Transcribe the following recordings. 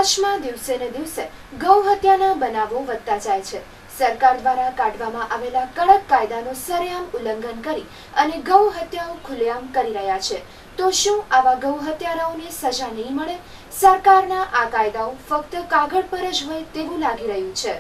કચ્છમાં દિવસે ને દિવસે ગૌ હત્યાના બનાવો વધતા જાય છે। સરકાર દ્વારા કાઢવામાં આવેલા કડક કાયદાનું સરેઆમ ઉલ્લંઘન કરી અને ગૌ હત્યાઓ ખુલ્લેઆમ કરી રહ્યા છે। તો શું આવા ગૌ હત્યારાઓને સજા નહીં મળે? સરકારના આ કાયદાઓ ફક્ત કાગળ પર જ હોય તેવું લાગી રહ્યું છે।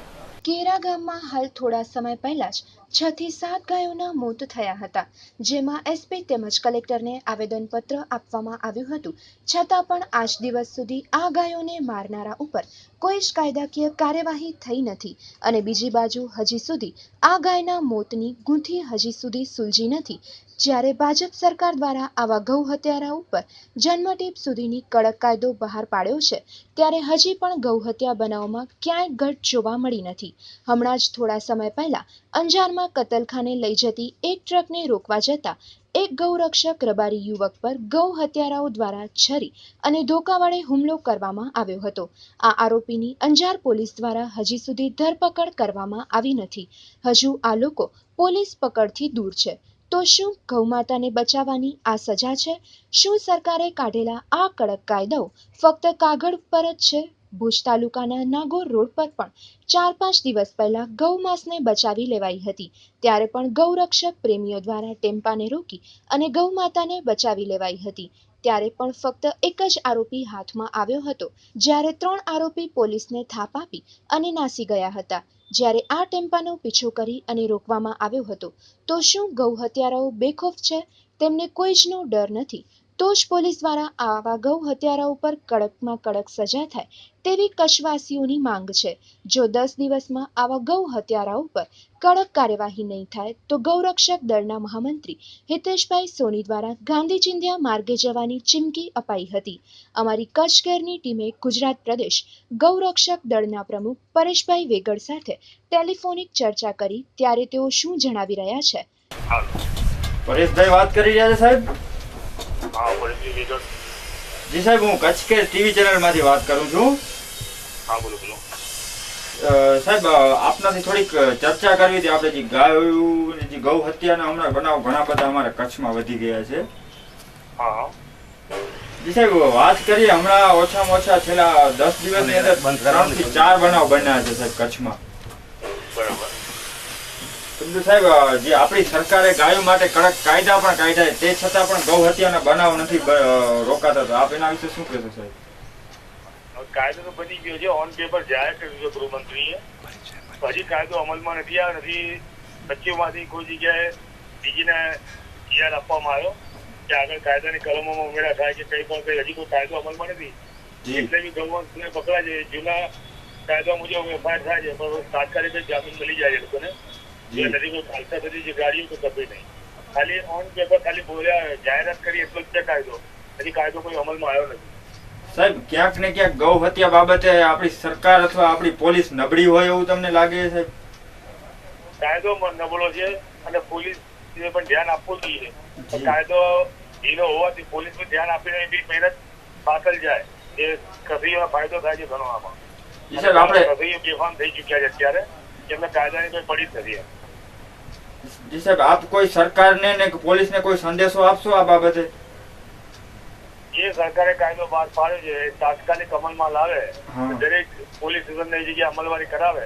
કેરા ગામમાં હાલ થોડા સમય પહેલા જ 6 થી 7 ગાયોના મોત થયા હતા, જેમાં એસપી તેમજ કલેક્ટરને આવેદનપત્ર આપવામાં આવ્યું હતું, છતાં પણ આજ દિવસ સુધી આ ગાયોને મારનારા ઉપર કોઈ જ કાયદાકીય કાર્યવાહી થઈ નથી અને બીજી બાજુ હજી સુધી આ ગાયના મોતની ગૂંથી હજી સુધી સુલઝી નથી। જ્યારે ભાજપ સરકાર દ્વારા આવા ગૌ હત્યારા ઉપર જન્મટીપ સુધીની કડક કાયદો બહાર પાડ્યો છે, ત્યારે હજી પણ ગૌ હત્યા બનાવમાં ક્યાંય ઘટ જોવા મળી નથી। હમણાં જ થોડા સમય પહેલા અંજારમાં કતલખાને લઈ જતી એક ટ્રકને રોકવા જતા એક ગૌરક્ષક રબારી યુવક પર ગૌ હત્યારાઓ દ્વારા છરી અને ધોકા વડે હુમલો કરવામાં આવ્યો હતો। આ આરોપીની અંજાર પોલીસ દ્વારા હજી સુધી ધરપકડ કરવામાં આવી નથી। હજુ આ લોકો પોલીસ પકડથી દૂર છે। તો શું ગૌમાતાને બચાવવાની આ સજા છે? શું સરકારે કાઢેલા આ કડક કાયદાઓ ફક્ત કાગળ પર જ છે? ભુજ તાલુકાના નાગોર રોડ પર પણ 4-5 દિવસ પહેલા ગૌમાંસને બચાવી લેવાઈ હતી, ત્યારે પણ ગૌરક્ષક પ્રેમીઓ દ્વારા ટેમ્પાને રોકી અને ગૌમાતાને બચાવી લેવાઈ હતી। ત્યારે પણ ફક્ત એક જ આરોપી હાથમાં આવ્યો હતો, જ્યારે 3 આરોપી પોલીસને થાપ આપી અને નાસી ગયા હતા। જ્યારે આ ટેમ્પાનો પીછો કરી અને રોકવામાં આવ્યો હતો, તો શું ગૌ હત્યારાઓ બેખોફ છે? તેમને કોઈ જનો ડર નથી? તો જ પોલીસ દ્વારા આવા ગૌ હત્યારાઓ પર કડકમાં કડક સજા થાય તેવી કચ્છવાસીઓની માંગ છે। જો 10 દિવસમાં આવા ગૌ હત્યારાઓ પર કડક કાર્યવાહી નહીં થાય તો ગૌરક્ષક દળના મહામંત્રી હિતેશભાઈ સોની દ્વારા ગાંધી ચિંધ્યા માર્ગે જવાની ચીમકી અપાઈ હતી। અમારી કચ્છ કેરની ટીમે ગુજરાત પ્રદેશ ગૌરક્ષક દળના પ્રમુખ પરેશભાઈ વેગડ સાથે ટેલિફોનિક ચર્ચા કરી, ત્યારે તેઓ શું જણાવી રહ્યા છે? પરેશભાઈ વાત કરી રહ્યા છે સાહેબ? હા, પરેશભાઈ વેગડ। જી સાહેબ, હું કચ્છ કેર ટીવી ચેનલમાંથી વાત કરું છું। હા, બોલો બોલો। સાહેબ, આપનાથી થોડીક ચર્ચા કરવી હતી। આપણે જે ગાયોની જે ગૌ હત્યાના હમણાં બનાવ ઘણા બધા અમારા કચ્છમાં વધી ગયા છે। હા જી સાહેબ, વાત કરીએ હમણાં ઓછામાં ઓછા છેલ્લા 10 દિવસની અંદર 3 થી 4 બનાવ બન્યા છે સાહેબ કચ્છમાં। બરાબર। પરંતુ સાહેબ, જે આપણી સરકારે ગાયો માટે કડક કાયદા પણ કાઢ્યા તે છતાં પણ ગૌ હત્યાના બનાવ નથી રોકાતા, તો આપ એના વિશે શું કહેશો સાહેબ? કાયદો તો બની ગયો છે, ઓન પેપર જાહેર કર્યું છે ગૃહમંત્રીએ, હજી કાયદો અમલમાં નથી આવ્યો, નથી સચિવમાંથી કોઈ જગ્યાએ બીજીને ઈઆર આપવામાં આવ્યો કે આગળ કાયદાની કલમોમાં ઉમેરા થાય કે કંઈ પણ હજી કોઈ કાયદો અમલમાં નથી। એટલે બી ગૌવંશને પકડાય છે, જૂના કાયદા મુજબ એફઆઈઆર થાય છે, પણ તાત્કાલિક જ જામીન મળી જાય છે લોકોને। નથી કોઈ ખાલસા બધી જે ગાડીઓ તો કપી નહીં, ખાલી ઓન પેપર ખાલી બોલ્યા, જાહેરાત કરી એટલો જ છે કાયદો, હજી કાયદો કોઈ અમલમાં આવ્યો નથી। સાહેબ, ક્યાંક ને ક્યાંક ગૌ હત્યા બાબતે આપણી સરકાર અથવા આપણી પોલીસ નબળી હોય એવું તમને લાગે છે સાહેબ? કાયદો નબળો છે અને પોલીસ પણ ધ્યાન આપવું જોઈએ। કાયદો ઢીલો હોવાથી પોલીસ પણ ધ્યાન આપીને બી મહેનત પાછળ જાય, એ કસરીઓનો ફાયદો થાય છે ઘણો આમાં। જી સાહેબ, આપણે કસરીઓ બેફામ થઈ ચુક્યા છે અત્યારે, એમને કાયદાની કોઈ પડી જ નથી। જી સાહેબ, આપ કોઈ સરકારને ને પોલીસને કોઈ સંદેશો આપશો આ બાબતે? જે સરકારે કાયદો બહાર પાડ્યો છે એ તાત્કાલિક અમલમાં લાવે, દરેક પોલીસ સ્ટેશનને એ જગ્યાએ અમલવારી કરાવે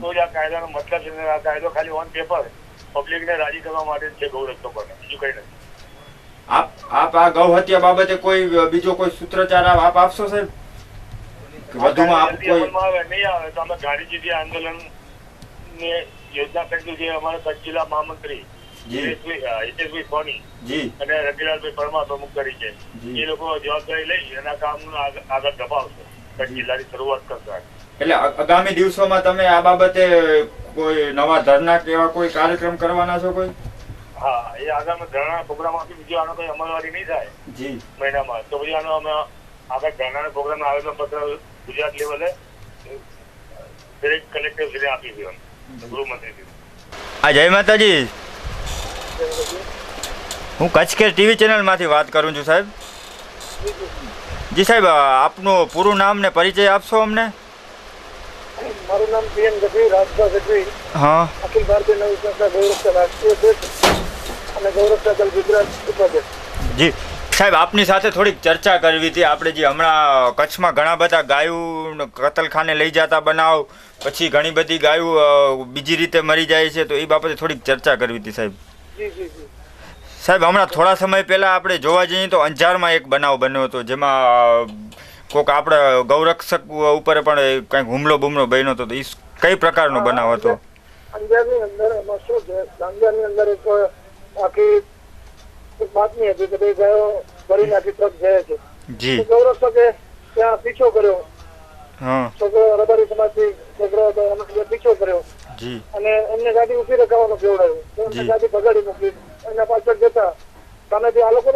તો જ આ કાયદાનો મતલબ છે। આ કાયદો ખાલી ઓન પેપર પબ્લિકને રાજી કરવા માટે જ છે ગૌરક્ષકોને, બીજું કઈ નથી। આપ આ ગૌ હત્યા બાબતે કોઈ બીજો કોઈ સૂત્રોચ્ચાર આપ આપશો સાહેબ? વધુમાં આપ કોઈ અમલમાં આવે નહીં આવે તો અમે ગાંધી ચિંધ્યા આંદોલન ને યોજના કરી છે અમારા કચ્છ જિલ્લા મહામંત્રી હિતેશભાઈ સોની અને રતિલાલભાઈ પરમાર પ્રમુખ કરી છે, એ લોકો જવાબદારી લઈ એના કામનું આગળ ધપાવશે, કચ્છ જિલ્લાની શરૂઆત કરશે। એટલે આગામી દિવસોમાં તમે આ બાબતે કોઈ નવા ધરના કે એવા કોઈ કાર્યક્રમ કરવાના છો કોઈ? હા, એ આગામી ધરણા પ્રોગ્રામ આપી બીજો આનો કોઈ અમલવારી નહીં થાય જી મહિનામાં, તો પછી આનો અમે આગળ ધરણા પ્રોગ્રામ આવેદન પત્ર ગુજરાત લેવલે દરેક કલેક્ટર સુધી આપી દેવાનું ગૃહમંત્રી। હા, જય માતાજી। હું કચ્છ કેર ટીવી ચેનલમાંથી વાત કરું છું સાહેબ। જી સાહેબ, આપનું પૂરું નામ ને પરિચય આપશો અમને? મારું નામ પીએન ગઢવી, રાજભા ગઢવી। હા, અખિલ ભારતીય નવ સંસ્થા ગૌરક્ષક રાષ્ટ્રીય અધ્યક્ષ અને ગૌરક્ષક દળ ગુજરાત ઉપાધ્યક્ષ। જી સાહેબ આપની સાથે થોડીક ચર્ચા કરવી હતી. આપણે જે હમણાં કચ્છમાં ઘણા બધા ગાયું કતલખાને લઈ જતા બનાવ, પછી ઘણી બધી ગાયું બીજી રીતે મરી જાય છે, તો એ બાબતે થોડીક ચર્ચા કરવી હતી સાહેબ. જી જી જી. સાહેબ હમણાં થોડા સમય પહેલાં આપણે જોવા જઈએ તો અંજારમાં એક બનાવ બન્યો હતો, જેમાં કોઈક આપણે ગૌરક્ષક ઉપર પણ કંઈક હુમલો બન્યો હતો. એ કઈ પ્રકારનો બનાવ હતો? અંજારની અંદર એમાં શું છે, અંજારની અંદર એક આખી બાતમી હતી કે ભાઈ ગાયો ભરી નાખી ટ્રક જાય છે. જી. ગૌરક્ષકે ત્યાં પીછો કર્યો. હા. છોકરો રબારી સમાજથી છોકરો હતો, એમને પીછો કર્યો. જી. અને એમને ગાડી ઉભી રખાવાનું કેવડાવ્યું. એમને ગાડી ભગાડી મૂકી. એના પાછળ જતા સામેથી આ લોકો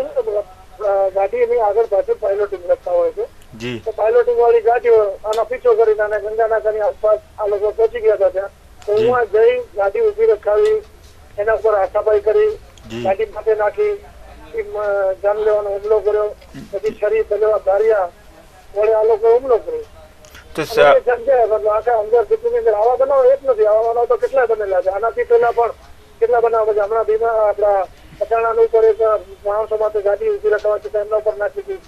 ગાડીની આગળ પાછળ પાયલોટિંગ લખતા હોય છે. જી. તો પાયલોટિંગ વાળી ગાડીઓ આનો પીછો કરીને અને ગંગાનાકાની આસપાસ આ લોકો પહોંચી ગયા હતા ત્યાં. તો હું જઈ ગાડી ઉભી રખાવી, એના ઉપર હાથાપાઈ કરી, ગાડી માથે નાખી, જાન લેવાનો હુમલો કર્યો. પછી છરી તલવાર ધાર્યા વડે આ લોકો હુમલો કર્યો. તો આખા અંદર સિટીની અંદર આવા બનાવ એક નથી, આવા બનાવ તો કેટલા બનેલા છે. આનાથી પહેલા પણ કેટલા બનાવ છે. હમણાં ભીમા આપણા પટાણાની ઉપર એક માણસો માટે ગાડી ઉભી રખાવા છતાં એમના ઉપર નાખી હતી,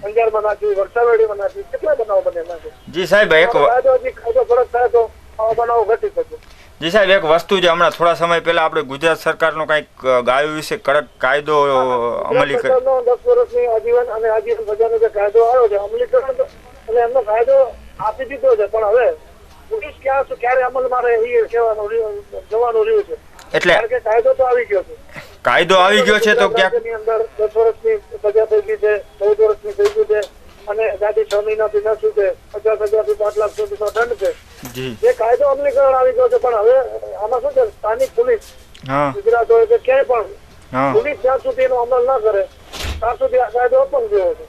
અંજારમાં નાખી, વરસાવેડીમાં નાખી, કેટલા બનાવ બનેલા છે. જી સાહેબ કાયદો ફરક થાય તો આવા બનાવો ઘટી શકે. જી સાહેબ એક વસ્તુ છે, હમણાં થોડા સમય પહેલા આપણે ગુજરાત સરકારનો કંઈક ગાયો વિશે કડક કાયદો અમલી કર્યો. 10 વર્ષની આજીવન અને આજીવન સજાનો જે કાયદો આવ્યો છે અમલીકરણ, એટલે એમનો કાયદો આપી દીધો છે. પણ હવે પોલીસ ક્યારે અમલમાં રહે એ જવાનું રહ્યું છે. એટલે કારણ કે કાયદો તો આવી ગયો છે. કાયદો આવી ગયો છે તો ક્યાંક અંદર 10 વર્ષની સજા થઈ ગઈ છે, 14 વર્ષની થઈ ગઈ છે, અને ગાડી 6 મહિનાથી ન છૂટે, 50,000 થી 5 લાખ સુધીનો દંડ છે. જી. જે કાયદો અમલીકરણ આવી ગયો છે. પણ હવે આમાં શું છે, સ્થાનિક પોલીસ હા. ગુજરાત હોય કે ક્યાંય પણ હા. પોલીસ જ્યાં સુધી એનો અમલ ના કરે ત્યાં સુધી આ કાયદો અપંગ જેવો છે.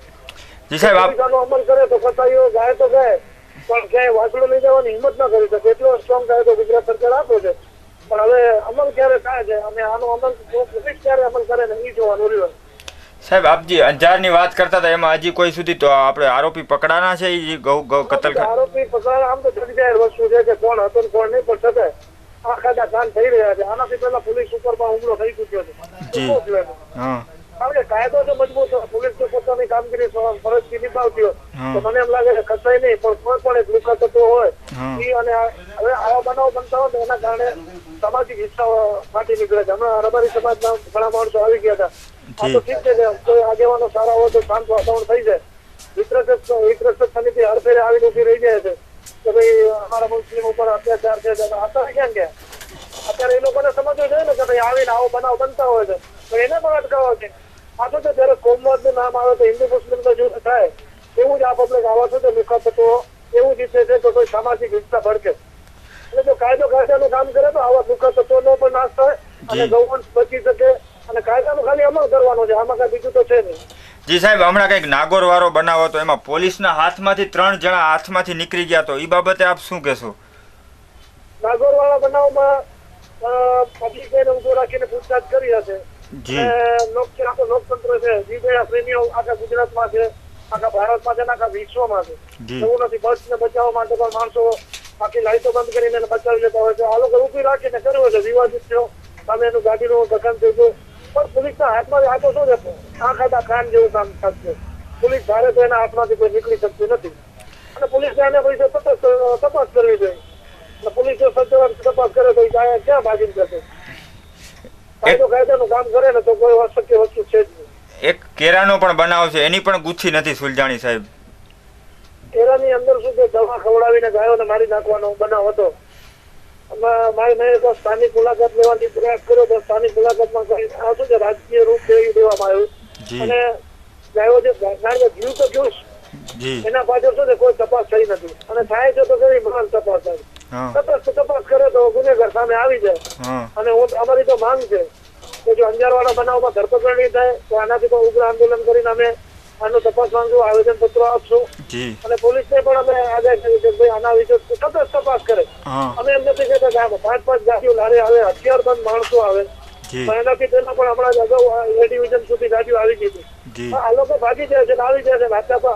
જી સાહેબ આપ પોલીસ આનો અમલ કરે તો કસાઈઓ ગાય તો ગાય, પણ ક્યાંય વાસણો લઈ જવાની હિંમત ના કરી શકે. એટલો સ્ટ્રોંગ કાયદો ગુજરાત સરકાર આપ્યો છે. પણ હવે અમલ ક્યારે થાય છે અને આનો અમલ પોલીસ ક્યારે અમલ કરે ને એ જોવાનું રહ્યું. સાહેબ આપ જે અંજારની વાત કરતા હતા એમાં હજી કોઈ સુધી તો આપણે આરોપી પકડાના છે? એ ગૌ કતલ આરોપી પકડાયા આમ તો જગજાહેર વસ્તુ છે કે કોણ હતો ને કોણ નહીં, પણ છતાં આખા કાન થઈ રહ્યા છે. આનાથી પહેલા પોલીસ ઉપર પણ હુમલો થઈ ચુક્યો છે. હા. કારણ કે કાયદો જો મજબૂત હોય, પોલીસ જો પોતાની કામગીરી ફરજથી નિભાવતી હોય તો મને એમ લાગે કે કસાઈ નહીં, પણ કોઈ પણ એક લુકા તત્વો હોય એ, અને હવે આવા બનાવ બનતા હોય તો એના કારણે સામાજિક હિસ્સા ફાટી નીકળે છે. હમણાં રબારી સમાજના ઘણા માણસો આવી ગયા હતા. આ તો ઠીક છે કે કોઈ આગેવાનો સારા હોય તો શાંત વાતાવરણ થઈ જાય. વિતરક સમિતિ હર ફેરે આવીને ઉભી રહી જાય છે કે ભાઈ અમારા મુસ્લિમ ઉપર અત્યાચાર છે. અત્યારે ક્યાં ગયા? અત્યારે એ લોકોને સમજવું જોઈએ ને કે ભાઈ આવીને આવો બનાવ બનતા હોય છે તો એને પણ અટકાવવા છે. આ તો જયારે કોમવાદનું નામ આવે તો હિન્દુ મુસ્લિમનો જૂથ થાય, એવું જ આ પબ્લિક આવા છો તો લુખા તત્વો એવું જ ઈચ્છે છે કે કોઈ સામાજિક હિંસા ભડકે. એટલે જો કાયદાનું કામ કરે તો આવા લુખા તત્વોનો પણ નાશ થાય અને ગૌવંશ બચી શકે. અને કાયદાનો ખાલી અમલ કરવાનો છે, આમાં કઈ બીજું તો છે નહીં. જી સાહેબ હમણાં કંઈક નાગોર વાળો બનાવ હતો, એમાં પોલીસના હાથમાંથી 3 જણા હાથમાંથી નીકળી ગયા, તો એ બાબતે આપ શું કહેશો? નાગોર વાળા બનાવમાં પબ્લિકને ઉભો રાખીને પૂછતાછ કરી હશે. લોકતંત્ર છે, જીવદયા પ્રેમીઓ આખા ગુજરાતમાં છે, આખા ભારતમાં છે, આખા વિશ્વમાં છે. એવું નથી, બસને બચાવવા માટે પણ માણસો આખી લાઈટો બંધ કરીને બચાવી લેતા હોય છે. આ લોકો ઉભી રાખીને કર્યો છે, વિવાદિત થયો, સામે એનું ગાડીનું દખલ થઈ ગયું. પણ પોલીસના હાથમાં આ તો શું છે, આખા ખાન જેવું કામ થશે. પોલીસ ધારે તો એના હાથમાંથી કોઈ નીકળી શકતું નથી. અને પોલીસને એને પછી તપાસ કરવી જોઈએ. પોલીસ જો સચોટ તપાસ કરે તો ક્યાં ભાગી જશે? કાયદાનું કામ કરે ને તો કોઈ અશક્ય વસ્તુ છે જ નહીં. એક કેરાનો પણ બનાવ છે, એની પણ ગુચ્છી નથી સુલઝાણી સાહેબ. કેરાની અંદર શું છે, દવા ખવડાવીને ગાયોને મારી નાખવાનો બનાવ હતો. મેં એક સ્થાનિક મુલાકાત લેવાની પ્રયાસ કર્યો તો સ્થાનિક મુલાકાતમાં શું છે, રાજકીય રૂપ દેવામાં આવ્યું. અને ગાયો જે જીવ તો જોઈશ એના પાછળ શું છે, કોઈ તપાસ થઈ નથી. અને થાય છે તો કઈ મહાન તપાસ થાય. તપાસ કરે તો ગુનેગાર સામે આવી જાય. અને અમારી તો માંગ છે કે જો અંજારવાળા બનાવમાં ધરપકડ નહીં થાય તો આનાથી પણ ઉગ્ર આંદોલન કરીને અમે આનો તપાસ માંગશું, આવેદન પત્રો આપશું. અને પોલીસને પણ અમે આગાહી કરી કે ભાઈ આના વિશે સતત તપાસ કરે. અમે એમ નથી કહેતા કે આમાં 5-5 ગાડીઓ લારે આવે, હથિયારબંધ માણસો આવે, પણ એનાથી પહેલા પણ હમણાં અગાઉ એ ડિવિઝન સુધી ગાડીઓ આવી ગઈ હતી. આ લોકો ભાગી જાય છે, આવી જાય છે.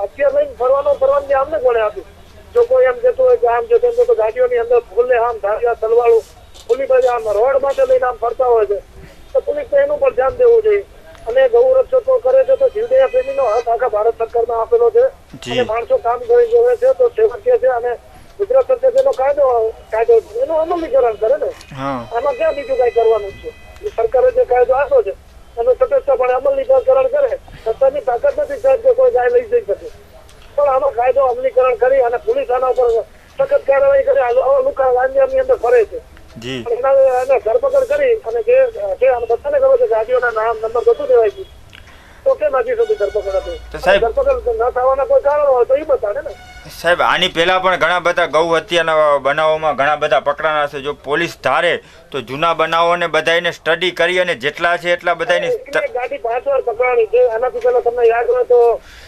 હથિયાર લઈને ફરવાનો પરવાનગી આમને કોણે આપી? જો કોઈ એમ કહેતું હોય કે આમ છે તેમ તો ગાડીઓની અંદર ખુલ્લે આમ ધારિયા તલવાળું ખુલ્લી બાજુ આમ રોડ માટે લઈને આમ ફરતા હોય છે, તો પોલીસને એનું પણ ધ્યાન દેવું જોઈએ. અને ગૌ રક્ષકો કરે છે તો જીવદયા પ્રેમીનો હક આખા ભારત સરકારમાં આપેલો છે અને માણસો કામ કરી જોવે છે તો સેવકીય છે અને ગુજરાત સરકાર જેનો કાયદો એનું અમલીકરણ કરે ને. આમાં ક્યાં બીજું કઈ કરવાનું છે? સરકારે જે કાયદો આપ્યો છે એનું તટસ્થપણે અમલીકરણ કરે. સરકારની તાકાત નથી સાહેબ કે કોઈ ગાય લઈ જઈ શકે, પણ આનો કાયદો અમલીકરણ કરી અને પોલીસ આના ઉપર સખત કાર્યવાહી કરે. આવા લુકા લાંજાની અંદર ફરે છે, એને ધરપકડ કરી અને જે બધાને ખબર છે ગાડીઓના નામ નંબર બધું દેવાય છે, તો કેમ હજી સુધી ધરપકડ હતી? ધરપકડ ન થવાના કોઈ કારણ હોય તો એ બતાવે ને સાહેબ. આની પહેલા પણ ઘણા બધા ગૌ હત્યાના બનાવોમાં ઘણા બધા પકડાના છે. જો પોલીસ ધારે તો જૂના બનાવોને બધાને સ્ટડી કરી અને જેટલા છે એટલા બધાને ગાડી 5 વાર પકડાણી છે. આનાથી પહેલા તમને યાદ હોય તો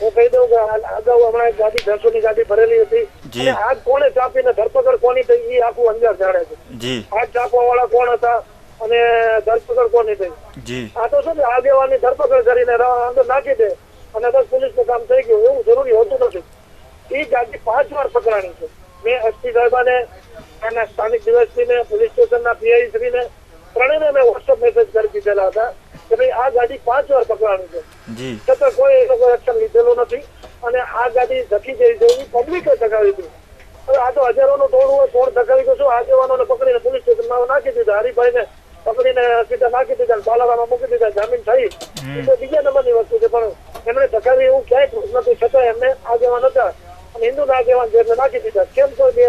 હું કહી દઉં કે અગાઉ હમણાં એક ગાડી 200 ની ગાડી ભરેલી હતી. આગ કોને ચાપીને ધરપકડ કોની થઈ એ આખું અંજાર જાણે છે. આગ ચાપવા વાળા કોણ હતા અને ધરપકડ કોની થઈ? આ તો શું છે, આગેવાની ધરપકડ કરીને અંદર નાખી દે અને બસ પોલીસનું કામ થઈ ગયું, એવું જરૂરી હોતું નથી. એ ગાડી 5 વાર પકડાણી છે. મેં એસપી સાહેબાને, એના સ્થાનિક ડીવાયએસપીને, પોલીસ સ્ટેશનના પીઆઈ શ્રીને ત્રણેયને મેં વોટ્સઅપ મેસેજ કરી દીધેલા હતા કે ભાઈ આ ગાડી 5 વાર પકડાણી છે, છતાં કોઈ એ લોકો એક્શન લીધેલું નથી અને આ ગાડી ધકી જઈ છે એ પબ્લિકે ધકાવી હતી. હવે આ તો હજારોનું ટોળું હોય, કોણ ધકાવી તો શું? આગેવાનોને પકડીને પોલીસ સ્ટેશનમાં નાખી દીધા, હરિભાઈને પકડીને સીધા નાખી દીધા, બાલારામાં મૂકી દીધા, જામીન થઈ. એ તો બીજા નંબરની વસ્તુ છે, પણ એમણે ધકાવી એવું ક્યાંય નથી. છતાં એમને આગેવાન હતા અને હિન્દુના આગેવાન છે એટલે નાખી દીધા. કેમ કોઈ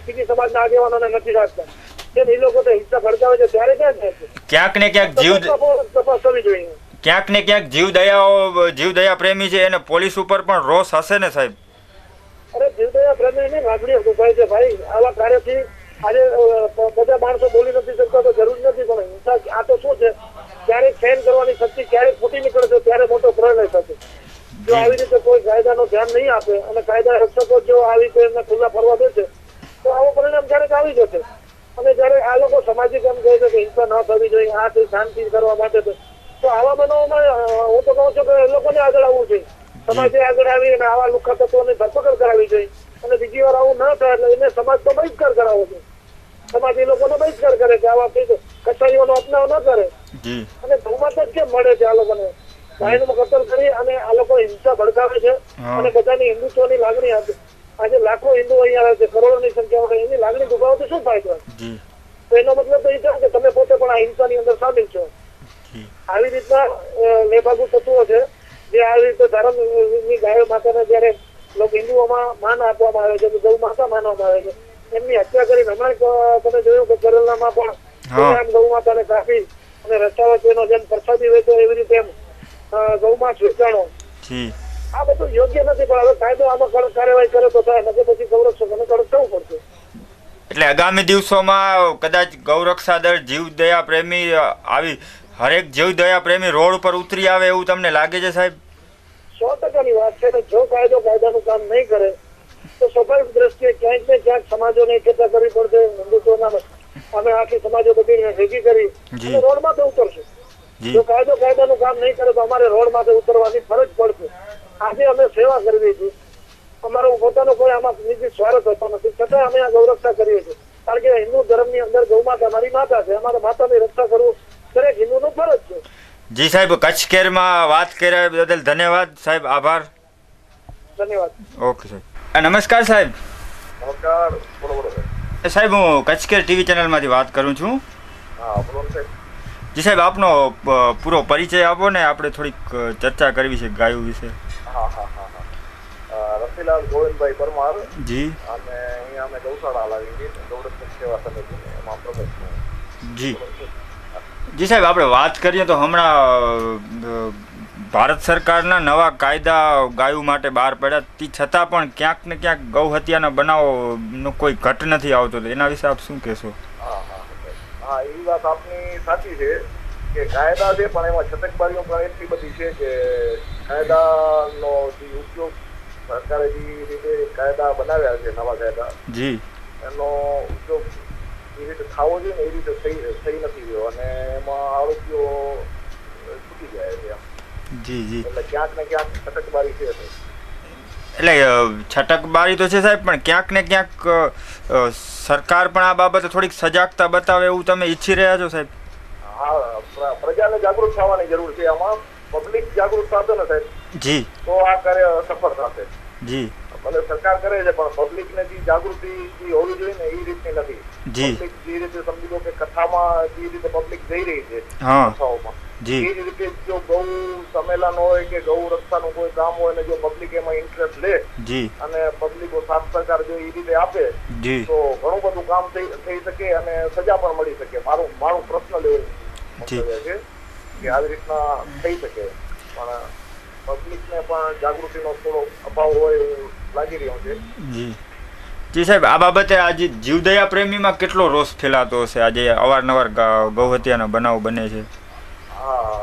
બીજી સમાજના આગેવાનોને નથી રાખતા? કેમ એ લોકો તો હિંસા ભડકાવે છે ત્યારે ક્યાં જાય છે? ક્યાંક ને ક્યાંક તપાસ કરવી જોઈએ. ક્યાંક ને ક્યાંક જીવદયા પ્રેમી છે એને પોલીસ ઉપર પણ રોષ હશે ને સાહેબ? અરે જીવદયા પ્રેમીની લાગણી દુભાય છે ભાઈ. આવા કાર્યથી આજે બધા માણસો બોલી નથી શકતા તો જરૂર નથી, પણ હિંસા આ તો શું છે, ક્યારેક સહન કરવાની શક્તિ ક્યારેક ખોટી નીકળે છે ત્યારે મોટો પ્રલય થશે. જો આવી રીતે કોઈ કાયદાનું ધ્યાન નહીં આપે અને કાયદા રક્ષકો જો આવી રીતે એમને ખુલ્લા ફરવા દે છે તો આવું પરિણામ ક્યારેક આવી જશે. અને જયારે આ લોકો સામાજિક એમ કહે છે કે હિંસા ન થવી જોઈએ, આ શાંતિ કરવા માટે, તો આવા બનાવમાં હું તો કહું છું કે એ લોકોને આગળ આવવું જોઈએ. સમાજે આગળ આવી અને આવા લુખ્ખા તત્વોની ધરપકડ કરાવવી જોઈએ અને બીજી વાર આવું ન થાય એટલે એને સમાજ તો બહિષ્કાર કરાવવો જોઈએ. સમાજ એ લોકોનો બહિષ્કાર કરે કે આવા કચારીઓનો અપનાવ ન કરે. અને ગૌમાતા જ કેમ મળે છે આ લોકોને? ગાયનું કતલ કરી અને આ લોકો હિંસા ભડકાવે છે અને બધાની હિન્દુત્વની લાગણી આજે લાખો હિન્દુ અહીંયા આવે છે, કરોડોની સંખ્યામાં, એની લાગણી દુભાવતી શું ફાયદો? તો એનો મતલબ તો એ છે કે તમે પોતે પણ આ હિંસાની અંદર સામેલ છો. આવી રીતના લેભાગુ તત્વો છે જે આવી રીતે ધર્મની ગાયો માતાને જયારે હિન્દુઓમાં માન આપવામાં આવે છે, ગૌ માતા માનવામાં આવે છે, એમની હત્યા કરીને હમણાં તમે જોયું કે કેરળમાં પણ ગૌ માતાને કાપી અને રસ્તા વચ્ચેનો જેમ પ્રસાદી વેચો એવી રીતે એમ ગૌમાંસ વેચાણો. આ બધું યોગ્ય નથી, પણ હવે કાયદો આમાં કડક કાર્યવાહી કરે તો થાય, નકે પછી ગૌરક્ષકોને કડક થવું પડશે. એટલે આગામી દિવસોમાં કદાચ ગૌરક્ષા દળ, જીવદયા પ્રેમી આવી હરેક જીવદયા પ્રેમી રોડ ઉપર ઉતરી આવે એવું તમને લાગે છે સાહેબ? 100% વાત છે. જો કાયદો કાયદાનું કામ નહીં કરે તો સ્વાભાવિક દ્રષ્ટિએ ક્યાંક ને ક્યાંક સમાજોને એકઠા કરવી પડશે. હિન્દુત્વના અમે આખી સમાજો બધી ભેગી કરી અને રોડ માટે ઉતરશું. જો કાયદો કાયદાનું કામ નહીં કરે તો અમારે રોડ માટે ઉતરવાની ફરજ પડશે. આજે અમે સેવા કરવી છે, અમારો પોતાનો કોઈ આમાં નિજી સ્વાર્થ હોતો નથી, છતાં અમે આ ગૌરક્ષા કરીએ છીએ. કારણ કે હિન્દુ ધર્મની અંદર ગૌ માતા અમારી માતા છે, અમારા માતાની રક્ષા કરવું દરેક હિન્દુનો ફરજ છે. જી સાહેબ, કચ્છ કેરમાં વાત કર્યા બદલ ધન્યવાદ સાહેબ, આભાર. ધન્યવાદ. ઓકે સાહેબ. નમસ્કાર સાહેબ. નમસ્કાર. બોલો બોલો સાહેબ, હું કચ્છ કેર ટીવી ચેનલમાંથી વાત કરું છું. હા બોલો સાહેબ. જી સાહેબ, આપનો પૂરો પરિચય આપો ને, આપણે થોડીક ચર્ચા કરવી છે ગાયો વિશે. હા હા હા હા રસીલાલ ગોવિંદભાઈ પરમાર. જી. અને અહીંયા અમે ગૌશાળા લાવી છીએ, ગૌરક્ષક સેવા સમિતિ, એમાં પ્રમુખ. જી જી સાહેબ, આપણે વાત કરીએ તો હમણાં ભારત સરકારના નવા કાયદા ગાયો માટે બહાર પડ્યા, તે છતાં પણ ક્યાંક ને ક્યાંક ગૌ હત્યાના બનાવનો કોઈ ઘટ નથી આવતો, એના વિશે આપ શું કહેશો? હા, એ વાત આપની સાચી છે કે કાયદા છે, પણ એમાં છટકબારીઓ પણ એટલી બધી છે કે કાયદાનો જે ઉપયોગ સરકારે જે રીતે કાયદા બનાવ્યા છે, નવા કાયદા, જી, એનો ઉપયોગ એ રીતે થવો જોઈએ ને એ રીતે થઈ નથી રહ્યો અને એમાં આરોપીઓ છૂટી જાય છે. જી જી. એટલે ક્યાંક ને ક્યાંક છટકબારી છે. એટલે છટકબારી તો છે સાહેબ, પણ ક્યાંક ને ક્યાંક સરકાર પણ આ બાબતે થોડીક સજાગતા બતાવે એવું તમે ઈચ્છી રહ્યા છો સાહેબ? હા, પ્રજાને જાગૃત થવાની જરૂર છે આમાં, પબ્લિક જાગૃત થશે ને સાહેબ, જી તો આ કાર્ય સફળ થશે. જી ભલે સરકાર કરે છે પણ પબ્લિક ને જે જાગૃતિ જે હોવી જોઈએ ને એ રીતની નથી. જી. પબ્લિક જે રીતે સમજી લો કે કથામાં જે રીતે પબ્લિક જઈ રહી છે હા કથાઓમાં, જી એ જ રીતે જો ગૌ સંમેલન હોય કે ગૌ રક્ષાનું કોઈ કામ હોય ને જો પબ્લિક એમાં ઇન્ટરેસ્ટ લે જી અને પબ્લિકો સાથ સરકાર જો એ રીતે આપે જી તો ઘણું બધું કામ થઈ શકે અને સજા પણ મળી શકે. મારું પ્રશ્ન લેવું જી. છે કે આવી રીતના થઈ શકે, પણ પબ્લિકને પણ જાગૃતિનો થોડો અભાવ હોય એવું લાગી રહ્યો છે. જી જી સાહેબ, આ બાબતે આજે જીવદયા પ્રેમીમાં કેટલો રોષ ફેલાતો હશે? આજે અવારનવાર ગૌ હત્યાના બનાવ બને છે. હા,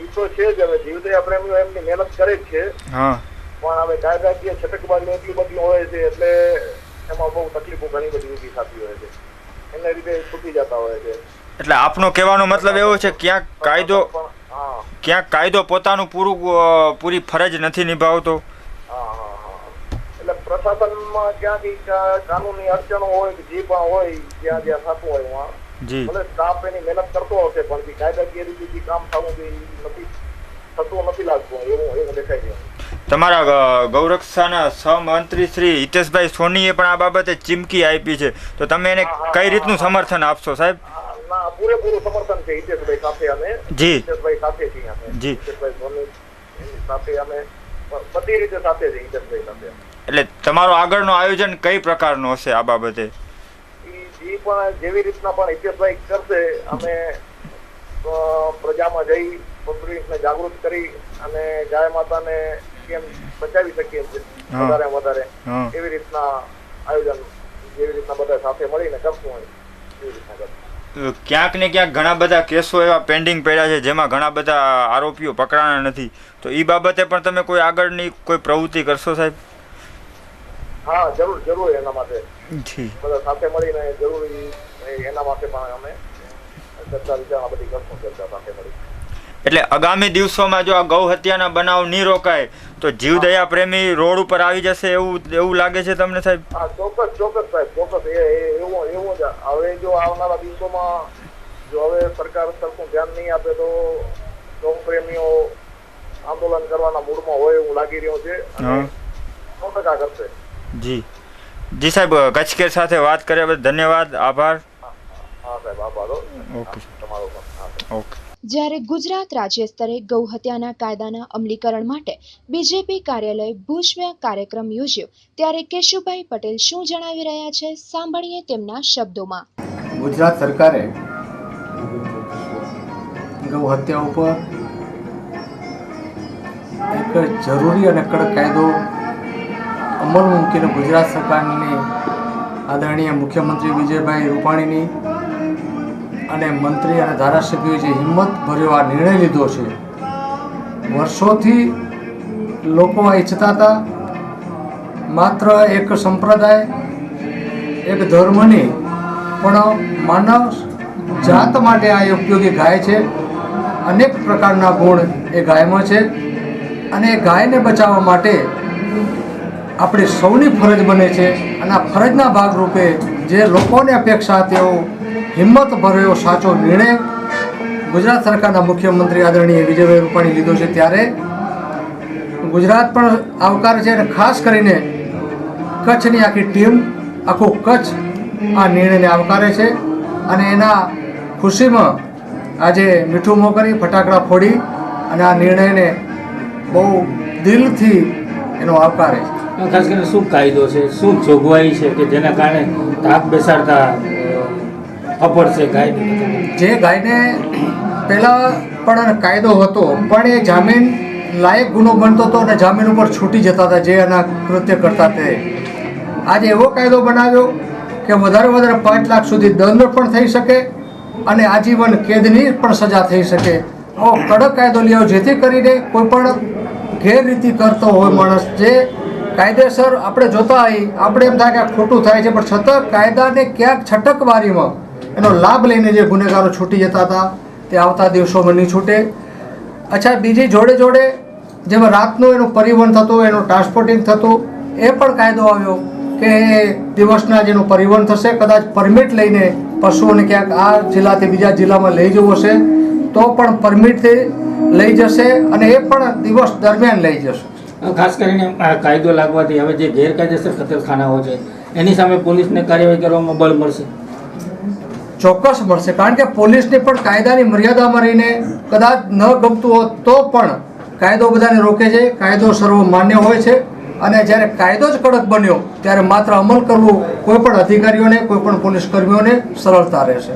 એ તો છે જ. હવે જીવદયા પ્રેમીઓ એમની મહેનત કરે જ છે, હા પણ હવે કાયદાકીય છટકબાજી એટલી બધી હોય છે એટલે એમાં બહુ તકલીફો ઘણી બધી ઊભી થતી હોય છે, એને લીધે છૂટી જતા હોય છે. એટલે આપનો કહેવાનો મતલબ એવો છે ક્યાંક કાયદો પણ હા ક્યાંક કાયદો પોતાનું પૂરી ફરજ નથી નિભાવતો. હા હા હા એટલે પ્રશાસનમાં ક્યાંથી કાનૂની અડચણો હોય કે જે પણ હોય જ્યાં જ્યાં થતું હોય એમાં જી ભલે સ્ટાફ એની મહેનત કરતો હશે પણ જે કાયદાકીય રીતે જે કામ થવું જોઈએ નથી થતું નથી લાગતું એવું દેખાય છે. તમારા ગૌરક્ષાના સહમંત્રી શ્રી હિતેશભાઈ સોનીએ પણ આ બાબતે ચીમકી આપી છે, તો તમે એને કઈ રીતનું સમર્થન આપશો સાહેબ? ના, પૂરેપૂરું સમર્થન છે હિતેશભાઈ સાથે. અમે જી હિતેશભાઈ સાથે છીએ. અમે જી. હિતેશભાઈ સોની એની સાથે અમે બધી રીતે સાથે છે હિતેશભાઈ સાથે. એટલે તમારો આગળનો આયોજન કઈ પ્રકારનો હશે આ બાબતે? એ પણ જેવી રીતના પણ હિતેશભાઈ કરશે, અમે પ્રજામાં જઈ પબ્લિકને જાગૃત કરી અને ગાય માતાને કેમ બચાવી શકીએ વધારે વધારે એવી રીતના આયોજન જેવી રીતના બધા સાથે મળીને કરશું હોય એવી રીતના કરશું. ક્યાંક ને ક્યાંક ઘણા બધા કેસો એવા પેન્ડિંગ પડ્યા છે જેમાં ઘણા બધા આરોપીઓ પકડાણા નથી, તો એ બાબતે પણ તમે કોઈ આગળની કોઈ પ્રવૃત્તિ કરશો સાહેબ? હા, જરૂર એના માટે જી બધા સાથે મળીને જરૂરી એના માટે પણ અમે ચર્ચા વિચારણા બધી કરશું ચર્ચા સાથે મળી. એટલે આગામી દિવસોમાં જો આ ગૌ હત્યાના બનાવ નહીં રોકાય તો જીવદયા પ્રેમી રોડ ઉપર આવી જશે એવું લાગે છે તમને સાહેબ? હા, ચોક્કસ સાહેબ, ચોક્કસ. એવું જ. હવે જો આવનારા દિવસોમાં જો હવે સરકાર સરખું ધ્યાન નહીં આપે તો ગૌ પ્રેમીઓ આંદોલન કરવાના મૂડમાં હોય એવું લાગી રહ્યું છે અને 100% કરશે. જી જી સાહેબ, કચ્છકેર સાથે વાત કર્યા બદલ ધન્યવાદ, આભાર. હા સાહેબ, આભાર. ઓકે તમારો પણ. ઓકે. જ્યારે ગુજરાત રાજ્ય સ્તરે ગૌ હત્યાના કાયદાના અમલીકરણ માટે બીજેપી કાર્યાલય ભુજમાં કાર્યક્રમ યોજ્યો, ત્યારે કેશુભાઈ પટેલ શું જણાવી રહ્યા છે, સાંભળીએ તેમના શબ્દોમાં. ગુજરાત સરકારે ગૌ હત્યા ઉપર એક જરૂરી અને કડક કાયદો અમલમાં મૂકીને ગુજરાત સરકારની આદરણીય મુખ્યમંત્રી વિજયભાઈ રૂપાણીની અને મંત્રી અને ધારાસભ્યોએ જે હિંમત ભર્યો આ નિર્ણય લીધો છે. વર્ષોથી લોકો આ ઈચ્છતા હતા માત્ર એક સંપ્રદાય એક ધર્મની પણ માનવ જાત માટે આ ઉપયોગી ગાય છે. અનેક પ્રકારના ગુણ એ ગાયમાં છે અને એ ગાયને બચાવવા માટે આપણી સૌની ફરજ બને છે અને આ ફરજના ભાગરૂપે જે લોકોની અપેક્ષા તેઓ હિંમત ભર્યો સાચો નિર્ણય ગુજરાત સરકારના મુખ્યમંત્રી આદરણીય વિજયભાઈ રૂપાણી લીધો છે, ત્યારે ગુજરાત પણ આવકાર છે અને ખાસ કરીને કચ્છની આખી ટીમ આખું કચ્છ આ નિર્ણયને આવકારે છે અને એના ખુશીમાં આજે મીઠું મોં કરી ફટાકડા ફોડી અને આ નિર્ણયને બહુ દિલથી એનો આવકારે છે. ખાસ કરીને શું કાયદો છે, શું જોગવાઈ છે કે જેના કારણે ધાક બેસાડતા અપડશે ગાયને? જે ગાયને પહેલાં પણ કાયદો હતો પણ એ જામીન લાયક ગુનો બનતો હતો અને જામીન ઉપર છૂટી જતા હતા જે એના કૃત્ય કરતા તે. આજે એવો કાયદો બનાવ્યો કે વધારે 5 લાખ સુધી દંડ પણ થઈ શકે અને આજીવન કેદની પણ સજા થઈ શકે. આવો કડક કાયદો લેવો જેથી કરીને કોઈ પણ ગેરરીતિ કરતો હોય માણસ, જે કાયદેસર આપણે જોતા હોઈએ આપણે એમ થાય કે ખોટું થાય છે પણ છતાં કાયદાને ક્યાંક છટકબારીમાં એનો લાભ લઈને જે ગુનેગારો છૂટી જતા હતા તે આવતા દિવસોમાં નહીં છૂટે. અચ્છા, બીજી જોડે જેમાં રાતનું એનું પરિવહન થતું, એનું ટ્રાન્સપોર્ટિંગ થતું, એ પણ કાયદો આવ્યો કે દિવસના જેનું પરિવહન થશે, કદાચ પરમિટ લઈને પશુઓને ક્યાંક આ જિલ્લાથી બીજા જિલ્લામાં લઈ જવું હશે તો પણ પરમિટથી લઈ જશે અને એ પણ દિવસ દરમિયાન લઈ જશે. ખાસ કરીને આ કાયદો લાગવાથી હવે જે ગેરકાયદેસર કતલખાનાઓ છે એની સામે પોલીસને કાર્યવાહી કરવામાં બળ મળશે. ચોક્કસ મળશે, કારણ કે પોલીસની પણ કાયદાની મર્યાદામાં રહીને કદાચ ન ગમતું હોત તો પણ કાયદો બધાને રોકે છે, કાયદો સર્વમાન્ય હોય છે અને જ્યારે કાયદો જ કડક બન્યો ત્યારે માત્ર અમલ કરવું કોઈ પણ અધિકારીઓને, કોઈ પણ પોલીસ કર્મીઓને સરળતા રહેશે.